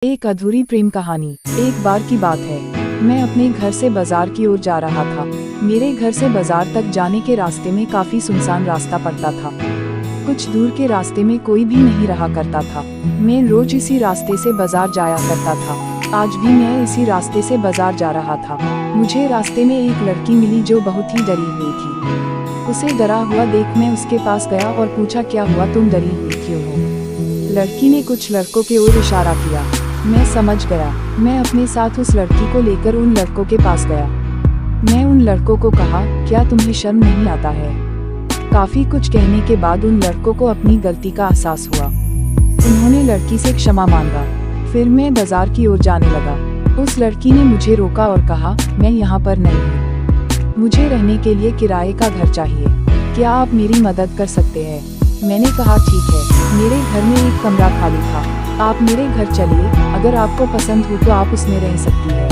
एक अधूरी प्रेम कहानी। एक बार की बात है, मैं अपने घर से बाजार की ओर जा रहा था। मेरे घर से बाजार तक जाने के रास्ते में काफी सुनसान रास्ता पड़ता था। कुछ दूर के रास्ते में कोई भी नहीं रहा करता था। मैं रोज इसी रास्ते से बाजार जाया करता था। आज भी मैं इसी रास्ते से बाजार जा रहा था। मुझे रास्ते में एक लड़की मिली जो बहुत ही डरी हुई थी। उसे डरा हुआ देख मैं उसके पास गया और पूछा, क्या हुआ, तुम डरी हुई क्यों हो? लड़की ने कुछ लड़कों की ओर इशारा किया। मैं समझ गया। मैं अपने साथ उस लड़की को लेकर उन लड़कों के पास गया। मैं उन लड़कों को कहा, क्या तुम्हें शर्म नहीं आता है? काफी कुछ कहने के बाद उन लड़कों को अपनी गलती का एहसास हुआ। उन्होंने लड़की से क्षमा मांगा। फिर मैं बाजार की ओर जाने लगा। उस लड़की ने मुझे रोका और कहा, मैं यहाँ पर नहीं हूँ, मुझे रहने के लिए किराए का घर चाहिए, क्या आप मेरी मदद कर सकते हैं? मैंने कहा, ठीक है, मेरे घर में एक कमरा खाली था, आप मेरे घर चलिए, अगर आपको पसंद हो तो आप उसमें रह सकती है,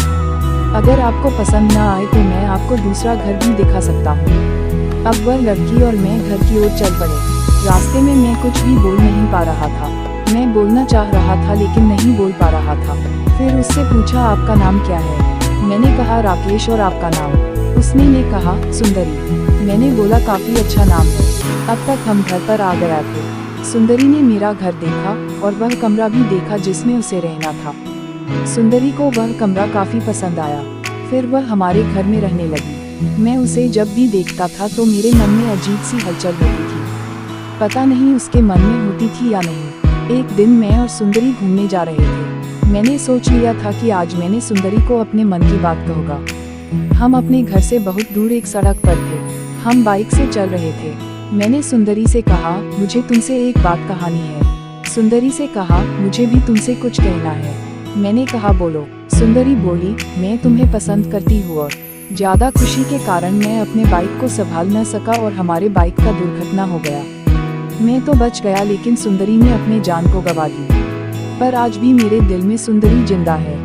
अगर आपको पसंद न आए तो मैं आपको दूसरा घर भी दिखा सकता हूँ। अब वह लड़की और मैं घर की ओर चल पड़े। रास्ते में मैं कुछ भी बोल नहीं पा रहा था। मैं बोलना चाह रहा था लेकिन नहीं बोल पा रहा था। फिर उससे पूछा, आपका नाम क्या है? मैंने कहा, राकेश, और आपका नाम? उसने ने कहा, सुंदरी। मैंने बोला, काफी अच्छा नाम है। अब तक हम घर पर आ गया थे। सुंदरी ने मेरा घर देखा और वह कमरा भी देखा जिसमें उसे रहना था। सुंदरी को वह कमरा काफी पसंद आया। फिर वह हमारे घर में रहने लगी। मैं उसे जब भी देखता था तो मेरे मन में अजीब सी हलचल होती थी। पता नहीं उसके मन में होती थी या नहीं। एक दिन मैं और सुंदरी घूमने जा रहे थे। मैंने सोच लिया था कि आज मैंने सुंदरी को अपने मन की बात कहूँगा। हम अपने घर से बहुत दूर एक सड़क पर थे। हम बाइक से चल रहे थे। मैंने सुंदरी से कहा, मुझे तुमसे एक बात कहानी है। सुंदरी से कहा, मुझे भी तुमसे कुछ कहना है। मैंने कहा, बोलो। सुंदरी बोली, मैं तुम्हें पसंद करती हूँ और ज्यादा खुशी के कारण मैं अपने बाइक को संभाल न सका और हमारे बाइक का दुर्घटना हो गया। मैं तो बच गया लेकिन सुंदरी ने अपनी जान को गंवा दी। पर आज भी मेरे दिल में सुंदरी जिंदा है।